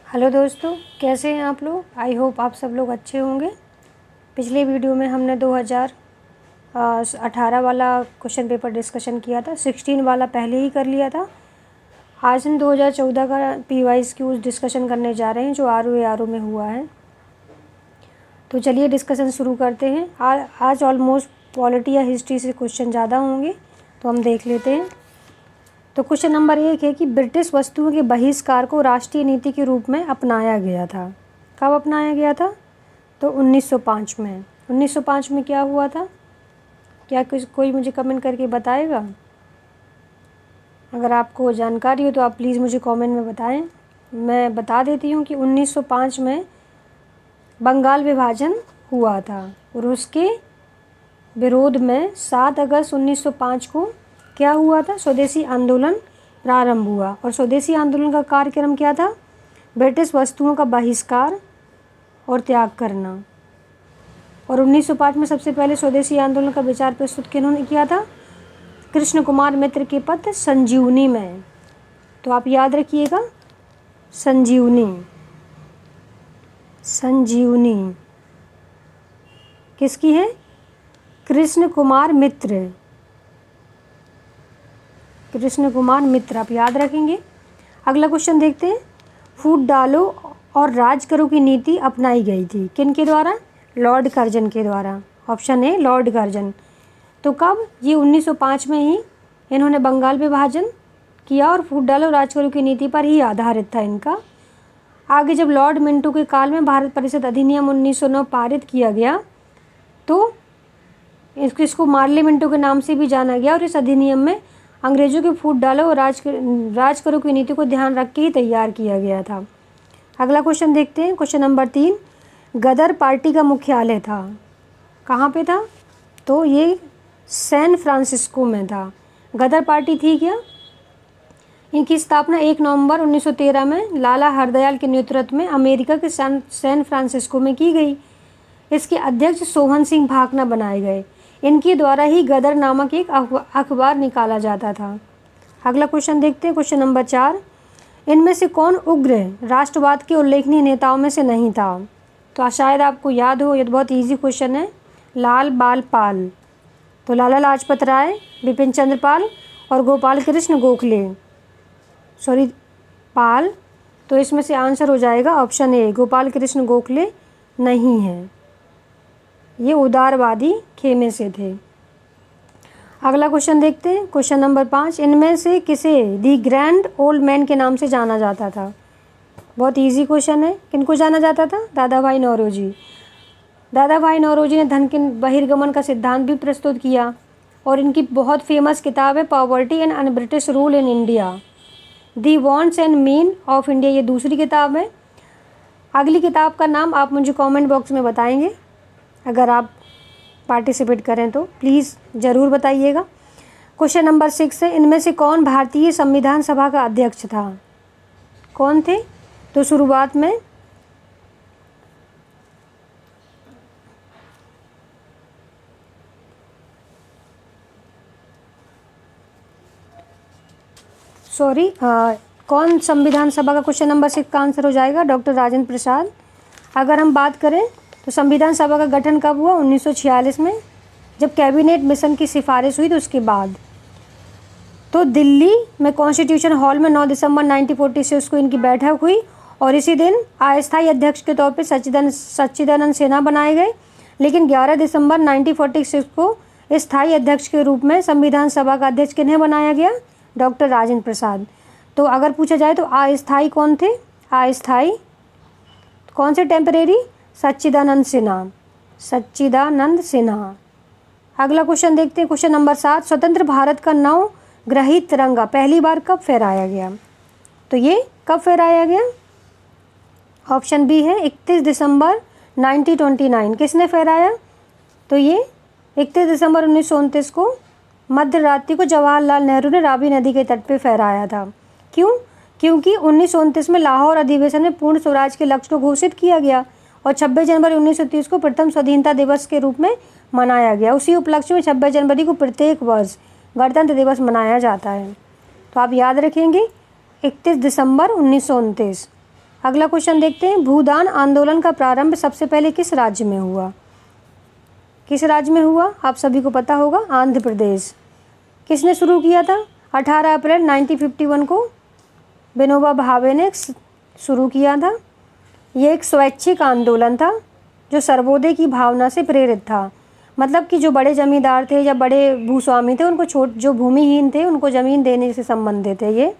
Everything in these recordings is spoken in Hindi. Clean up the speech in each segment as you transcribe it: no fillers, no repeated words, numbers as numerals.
हेलो दोस्तों, कैसे हैं आप लोग। आई होप आप सब लोग अच्छे होंगे। पिछले वीडियो में हमने 2018 वाला क्वेश्चन पेपर डिस्कशन किया था। 16 वाला पहले ही कर लिया था। आज हम 2014 का पीवाईज क्यूज डिस्कशन करने जा रहे हैं जो आर में हुआ है। तो चलिए डिस्कशन शुरू करते हैं। आज ऑलमोस्ट पॉलिटी या हिस्ट्री से क्वेश्चन ज़्यादा होंगे, तो हम देख लेते हैं। तो क्वेश्चन नंबर 1 है कि ब्रिटिश वस्तुओं के बहिष्कार को राष्ट्रीय नीति के रूप में अपनाया गया था। कब अपनाया गया था? तो 1905 में। 1905 में क्या हुआ था? क्या कोई मुझे कमेंट करके बताएगा? अगर आपको जानकारी हो तो आप प्लीज़ मुझे कमेंट में बताएं। मैं बता देती हूँ कि 1905 में बंगाल विभाजन हुआ था और उसके विरोध में 7 अगस्त 1905 को क्या हुआ था? स्वदेशी आंदोलन प्रारंभ हुआ। और स्वदेशी आंदोलन का कार्यक्रम क्या था? ब्रिटिश वस्तुओं का बहिष्कार और त्याग करना। और 1905 में सबसे पहले स्वदेशी आंदोलन का विचार प्रस्तुत किन्होंने किया था? कृष्ण कुमार मित्र के पत्र संजीवनी में। तो आप याद रखिएगा, संजीवनी। संजीवनी किसकी है? कृष्ण कुमार मित्र। कृष्ण कुमार मित्र आप याद रखेंगे। अगला क्वेश्चन देखते हैं। फूट डालो और राज करो की नीति अपनाई गई थी किन के द्वारा? लॉर्ड कर्जन के द्वारा। ऑप्शन है लॉर्ड कर्जन। तो कब? ये 1905 में ही इन्होंने बंगाल विभाजन किया और फूट डालो राज करो की नीति पर ही आधारित था इनका। आगे जब लॉर्ड मिंटो के काल में भारत परिषद अधिनियम 1909 पारित किया गया तो इसको मार्ले मिंटो के नाम से भी जाना गया और इस अधिनियम में अंग्रेजों के फूट डालो और राज करो की नीति को ध्यान रख के ही तैयार किया गया था। अगला क्वेश्चन देखते हैं। क्वेश्चन नंबर 3, गदर पार्टी का मुख्यालय था कहाँ पे था? तो ये सैन फ्रांसिस्को में था। गदर पार्टी थी क्या? इनकी स्थापना 1 नवंबर 1913 में लाला हरदयाल के नेतृत्व में अमेरिका के सैन फ्रांसिस्को में की गई। इसके अध्यक्ष सोहन सिंह भाकना बनाए गए। इनके द्वारा ही गदर नामक एक अखबार निकाला जाता था। अगला क्वेश्चन देखते हैं। क्वेश्चन नंबर 4, इनमें से कौन उग्र राष्ट्रवाद के उल्लेखनीय नेताओं में से नहीं था? तो शायद आपको याद हो, ये तो बहुत इजी क्वेश्चन है। लाल बाल पाल। तो लाला लाजपत राय, बिपिन चंद्र पाल और गोपाल कृष्ण गोखले, सॉरी पाल। तो इसमें से आंसर हो जाएगा ऑप्शन ए, गोपाल कृष्ण गोखले नहीं है। ये उदारवादी खेमे से थे। अगला क्वेश्चन देखते हैं। क्वेश्चन नंबर 5, इनमें से किसे दी ग्रैंड ओल्ड मैन के नाम से जाना जाता था? बहुत इजी क्वेश्चन है। किनको जाना जाता था? दादा भाई नौरोजी। दादा भाई नौरोजी ने धन के बहिर्गमन का सिद्धांत भी प्रस्तुत किया और इनकी बहुत फेमस किताब है poverty and un British rule in India, the wants and mean of India. ये दूसरी किताब है। अगली किताब का नाम आप मुझे कमेंट बॉक्स में बताएंगे। अगर आप पार्टिसिपेट करें तो प्लीज़ ज़रूर बताइएगा। क्वेश्चन नंबर 6 है, इनमें से कौन भारतीय संविधान सभा का अध्यक्ष था? कौन थे? तो शुरुआत में कौन संविधान सभा का क्वेश्चन नंबर 6 का आंसर हो जाएगा? डॉक्टर राजेंद्र प्रसाद। अगर हम बात करें तो संविधान सभा का गठन कब हुआ? 1946 में, जब कैबिनेट मिशन की सिफारिश हुई तो उसके बाद। तो दिल्ली में कॉन्स्टिट्यूशन हॉल में 9 दिसंबर 1946 को इनकी बैठक हुई और इसी दिन अस्थायी अध्यक्ष के तौर पे सच्चिदानंद सिन्हा बनाए गए। लेकिन 11 दिसंबर 1946 को स्थायी अध्यक्ष के रूप में संविधान सभा का अध्यक्ष किन्हें बनाया गया? डॉक्टर राजेंद्र प्रसाद। तो अगर पूछा जाए तो अस्थायी कौन थे? अस्थायी कौन से? टेम्परेरी? सच्चिदानंद सिन्हा। सच्चिदानंद सिन्हा। अगला क्वेश्चन देखते हैं। क्वेश्चन नंबर 7, स्वतंत्र भारत का नव ग्रहित तिरंगा पहली बार कब फहराया गया? तो ये कब फहराया गया? ऑप्शन बी है 31 दिसंबर 1929। किसने फहराया? तो ये 31 दिसंबर 1929 को मध्य रात्रि को जवाहरलाल नेहरू ने रावी नदी के तट पर फहराया था। क्यों? क्योंकि 1929 में लाहौर अधिवेशन में पूर्ण स्वराज के लक्ष्य को घोषित किया गया और 26 जनवरी 1930 को प्रथम स्वाधीनता दिवस के रूप में मनाया गया। उसी उपलक्ष्य में 26 जनवरी को प्रत्येक वर्ष गणतंत्र दिवस मनाया जाता है। तो आप याद रखेंगे 31 दिसंबर 1929। अगला क्वेश्चन देखते हैं, भूदान आंदोलन का प्रारंभ सबसे पहले किस राज्य में हुआ? किस राज्य में हुआ? आप सभी को पता होगा, आंध्र प्रदेश। किसने शुरू किया था? 18 अप्रैल 1951 को विनोबा भावे ने शुरू किया था। ये एक स्वैच्छिक आंदोलन था जो सर्वोदय की भावना से प्रेरित था। मतलब कि जो बड़े जमींदार थे या बड़े भूस्वामी थे, उनको जो भूमिहीन थे उनको ज़मीन देने से संबंधित है ये।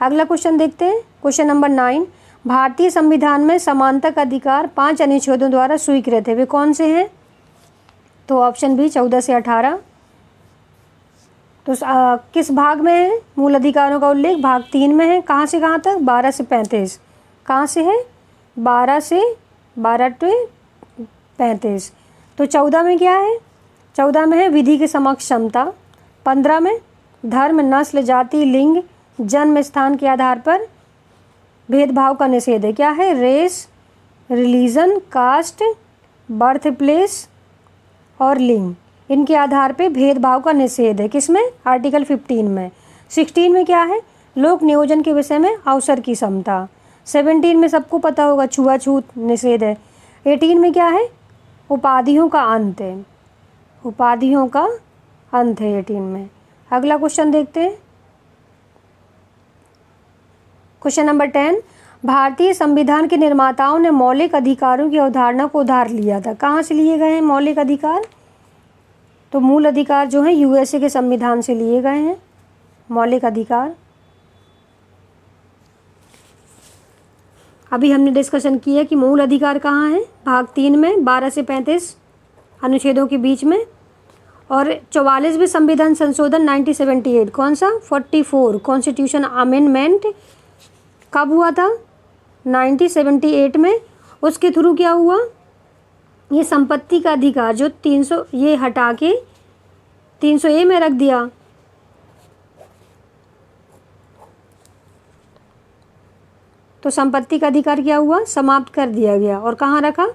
अगला क्वेश्चन देखते हैं, क्वेश्चन नंबर 9, भारतीय संविधान में समानता का अधिकार 5 अनुच्छेदों द्वारा स्वीकृत है, वे कौन से हैं? तो ऑप्शन बी 14 से 18। तो किस भाग में है मूल अधिकारों का उल्लेख? भाग 3 में है। कहाँ से कहाँ तक? 12 से 35। कहाँ से है? 12 से 35। तो 14 में क्या है? 14 में है विधि के समक्ष क्षमता। 15 में धर्म, नस्ल, जाति, लिंग, जन्म स्थान के आधार पर भेदभाव का निषेध है। क्या है? Race, religion, caste, birth place और लिंग, इनके आधार पे भेदभाव का निषेध है। किसमें? आर्टिकल 15 में। 16 में क्या है? लोक नियोजन के विषय में अवसर की समता। 17 में सबको पता होगा छुआछूत निषेध है। 18 में क्या है? उपाधियों का अंत है। उपाधियों का अंत है 18 में। अगला क्वेश्चन देखते हैं, क्वेश्चन नंबर 10, भारतीय संविधान के निर्माताओं ने मौलिक अधिकारों की अवधारणा को उधार लिया था। कहाँ से लिए गए हैं मौलिक अधिकार? तो मूल अधिकार जो है यूएसए के संविधान से लिए गए हैं मौलिक अधिकार। अभी हमने डिस्कशन किया कि मूल अधिकार कहाँ है? भाग 3 में 12 से 35 अनुच्छेदों के बीच में। और 44वें संविधान संशोधन 1978, कौन सा? 44 कॉन्स्टिट्यूशन अमेंडमेंट कब हुआ था? 1978 में। उसके थ्रू क्या हुआ? ये संपत्ति का अधिकार जो 300 ये हटा के 300A में रख दिया। तो संपत्ति का अधिकार क्या हुआ? समाप्त कर दिया गया। और कहाँ रखा?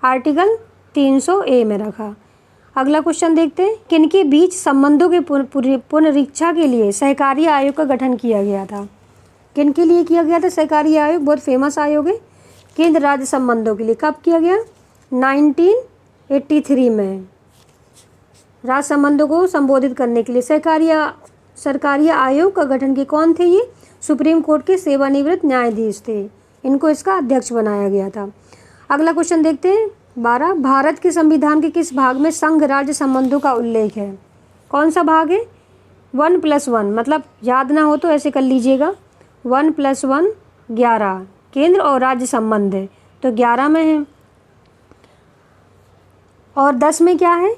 आर्टिकल 300A में रखा। अगला क्वेश्चन देखते हैं, किनके बीच संबंधों के पुनरीक्षा के लिए सहकारी आयोग का गठन किया गया था? किनके लिए किया गया था सहकारी आयोग? बहुत फेमस आयोग है। केंद्र राज्य संबंधों के लिए। कब किया गया? 1983 में। राज्य संबंधों को संबोधित करने के लिए सरकारी आयोग का गठन किया। कौन थे ये? सुप्रीम कोर्ट के सेवानिवृत्त न्यायाधीश थे, इनको इसका अध्यक्ष बनाया गया था। अगला क्वेश्चन देखते हैं 12, भारत के संविधान के किस भाग में संघ राज्य संबंधों का उल्लेख है? कौन सा भाग है? 1+1, मतलब याद ना हो तो ऐसे कर लीजिएगा। 1+1 11, केंद्र और राज्य संबंध है तो 11 में है। और 10 में क्या है?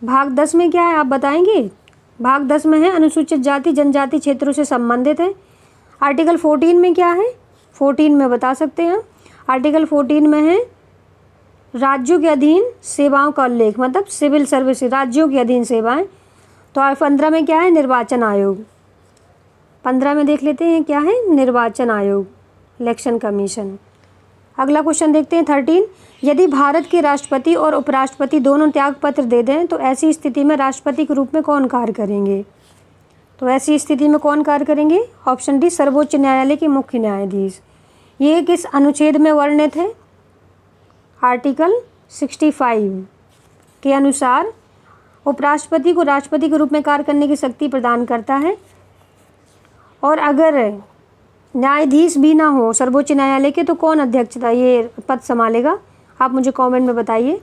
भाग 10 में क्या है आप बताएंगे? भाग 10 में है अनुसूचित जाति जनजाति क्षेत्रों से संबंधित है। आर्टिकल 14 में क्या है? 14 में बता सकते हैं। आर्टिकल 14 में है राज्यों के अधीन सेवाओं का उल्लेख, मतलब सिविल सर्विस, राज्यों के अधीन सेवाएं। तो 15 में क्या है? निर्वाचन आयोग। 15 में देख लेते हैं क्या है? निर्वाचन आयोग, इलेक्शन कमीशन। अगला क्वेश्चन देखते हैं 13, यदि भारत के राष्ट्रपति और उपराष्ट्रपति दोनों त्यागपत्र दे दें तो ऐसी स्थिति में राष्ट्रपति के रूप में कौन कार्य करेंगे? तो ऐसी स्थिति में कौन कार्य करेंगे? ऑप्शन डी सर्वोच्च न्यायालय के मुख्य न्यायाधीश। ये किस अनुच्छेद में वर्णित है? आर्टिकल 65 के अनुसार उपराष्ट्रपति को राष्ट्रपति के रूप में कार्य करने की शक्ति प्रदान करता है। और अगर न्यायाधीश भी ना हो सर्वोच्च न्यायालय के तो कौन अध्यक्षता ये पद संभालेगा? आप मुझे कमेंट में बताइए।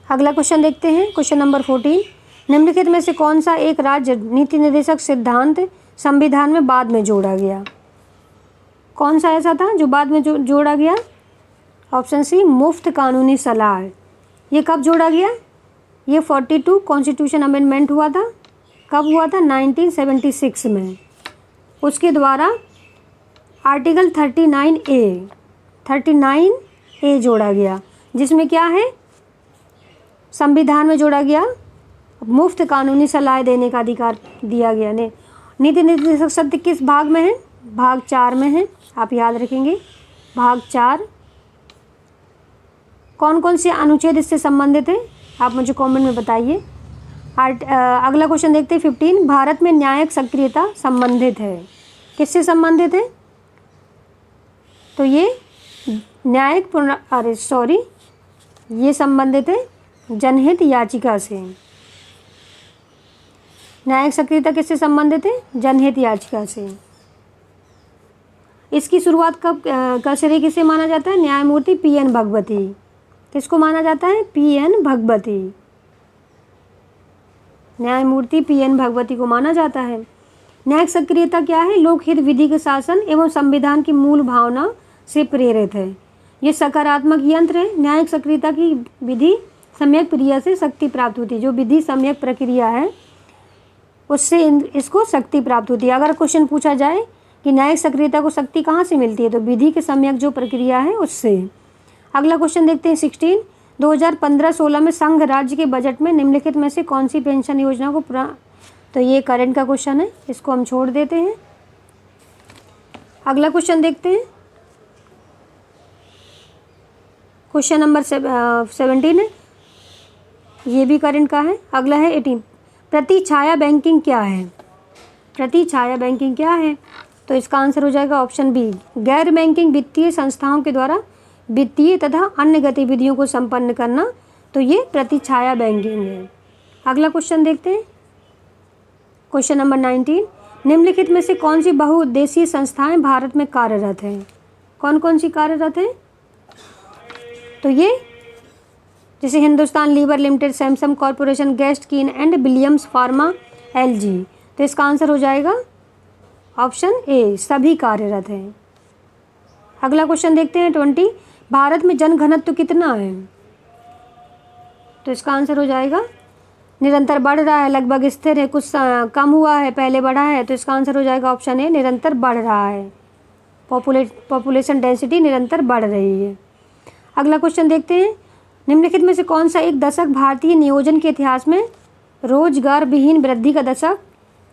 अगला क्वेश्चन देखते हैं, क्वेश्चन नंबर 14, निम्नलिखित में से कौन सा एक राज्य नीति निर्देशक सिद्धांत संविधान में बाद में जोड़ा गया? कौन सा ऐसा था जो बाद में जोड़ा गया? ऑप्शन सी मुफ्त कानूनी सलाह। ये कब जोड़ा गया? ये 42 कॉन्स्टिट्यूशन अमेंडमेंट हुआ था। कब हुआ था? 1976 में। उसके द्वारा आर्टिकल 39A जोड़ा गया, जिसमें क्या है? संविधान में जोड़ा गया मुफ्त कानूनी सलाह देने का अधिकार दिया गया ने। नीति निर्देशक शब्द किस भाग में है? भाग 4 में है, आप याद रखेंगे। भाग 4। कौन कौन से अनुच्छेद इससे संबंधित हैं आप मुझे कमेंट में बताइए। अगला क्वेश्चन देखते हैं 15, भारत में न्यायिक सक्रियता संबंधित है। किससे संबंधित है? तो ये ये संबंधित है जनहित याचिका से। न्यायिक सक्रियता किससे संबंधित है? जनहित याचिका से। इसकी शुरुआत कब का श्रेय किसे माना जाता है? न्यायमूर्ति पीएन भगवती। किसको माना जाता है? पीएन भगवती। न्यायमूर्ति पीएन भगवती को माना जाता है। न्यायिक सक्रियता क्या है? लोकहित, विधि के शासन एवं संविधान की मूल भावना से प्रेरित है। ये सकारात्मक यंत्र है। न्यायिक सक्रियता की विधि सम्यक प्रक्रिया से शक्ति प्राप्त होती है। जो विधि सम्यक प्रक्रिया है उससे इसको शक्ति प्राप्त होती है। अगर क्वेश्चन पूछा जाए कि न्यायिक सक्रियता को शक्ति कहाँ से मिलती है, तो विधि के सम्यक जो प्रक्रिया है उससे। अगला क्वेश्चन देखते हैं 16। 2015-16 में संघ राज्य के बजट में निम्नलिखित में से कौन सी पेंशन योजना को तो ये करंट का क्वेश्चन है, इसको हम छोड़ देते हैं। अगला क्वेश्चन देखते हैं, क्वेश्चन नंबर 17 है, ये भी करंट का है। अगला है 18। प्रतिछाया बैंकिंग क्या है? प्रतिछाया बैंकिंग क्या है? तो इसका आंसर हो जाएगा ऑप्शन बी, गैर बैंकिंग वित्तीय संस्थाओं के द्वारा वित्तीय तथा अन्य गतिविधियों को संपन्न करना। तो ये प्रतिछाया बैंकिंग है। अगला क्वेश्चन देखते हैं, क्वेश्चन नंबर 19। निम्नलिखित में से कौन सी बहुउद्देशीय संस्थाएं भारत में कार्यरत हैं? कौन कौन सी कार्यरत हैं? तो ये जैसे Hindustan Lever Limited, Samsung Corporation, Guest Keen and Williams pharma, LG. तो इसका आंसर हो जाएगा ऑप्शन ए, सभी कार्यरत हैं। अगला क्वेश्चन देखते हैं 20। भारत में जनघनत्व कितना है? तो इसका आंसर हो जाएगा निरंतर बढ़ रहा है, लगभग स्थिर है, कुछ कम हुआ है, पहले बढ़ा है। तो इसका आंसर हो जाएगा ऑप्शन ए, निरंतर बढ़ रहा है। पॉपुलेशन डेंसिटी निरंतर बढ़ रही है। अगला क्वेश्चन देखते हैं, निम्नलिखित में से कौन सा एक दशक भारतीय नियोजन के इतिहास में रोजगार विहीन वृद्धि का दशक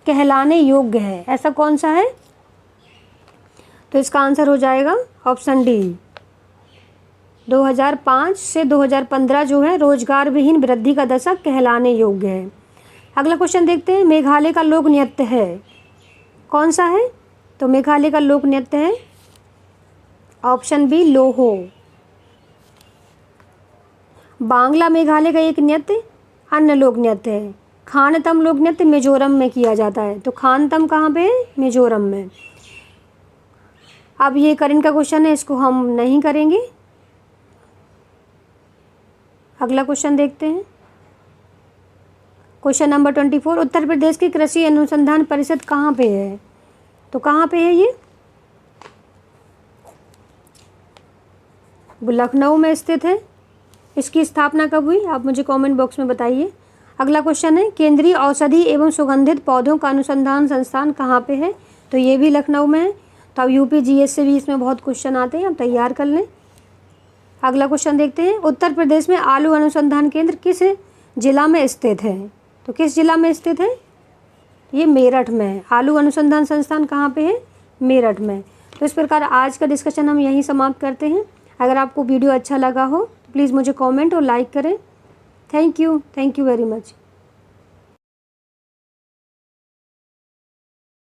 कहलाने योग्य है? ऐसा कौन सा है? तो इसका आंसर हो जाएगा ऑप्शन डी, 2005 से 2015 जो है रोजगार विहीन वृद्धि का दशक कहलाने योग्य है। अगला क्वेश्चन देखते हैं, मेघालय का लोक नृत्य है, कौन सा है? तो मेघालय का लोक नृत्य है ऑप्शन बी, लोहो। बांग्ला मेघालय का एक नृत्य अन्य लोक नृत्य है। खानतम लोक नृत्य मिजोरम में किया जाता है। तो खानतम कहाँ पे है? मिजोरम में। अब ये करंट का क्वेश्चन है, इसको हम नहीं करेंगे। अगला क्वेश्चन देखते हैं, क्वेश्चन नंबर 24। उत्तर प्रदेश की कृषि अनुसंधान परिषद कहाँ पे है? तो कहाँ पे है ये? लखनऊ में स्थित है। इसकी स्थापना कब हुई? आप मुझे कमेंट बॉक्स में बताइए। अगला क्वेश्चन है, केंद्रीय औषधि एवं सुगंधित पौधों का अनुसंधान संस्थान कहाँ पे है? तो ये भी लखनऊ में है। तो अब यूपी जीएस से भी इसमें बहुत क्वेश्चन आते हैं, आप तैयार कर लें। अगला क्वेश्चन देखते हैं, उत्तर प्रदेश में आलू अनुसंधान केंद्र किस जिला में स्थित है? तो किस जिला में स्थित है? ये मेरठ में है। आलू अनुसंधान संस्थान कहाँ पे है? मेरठ में। तो इस प्रकार आज का डिस्कशन हम यहीं समाप्त करते हैं। अगर आपको वीडियो अच्छा लगा हो तो प्लीज़ मुझे कमेंट और लाइक करें। Thank you very much.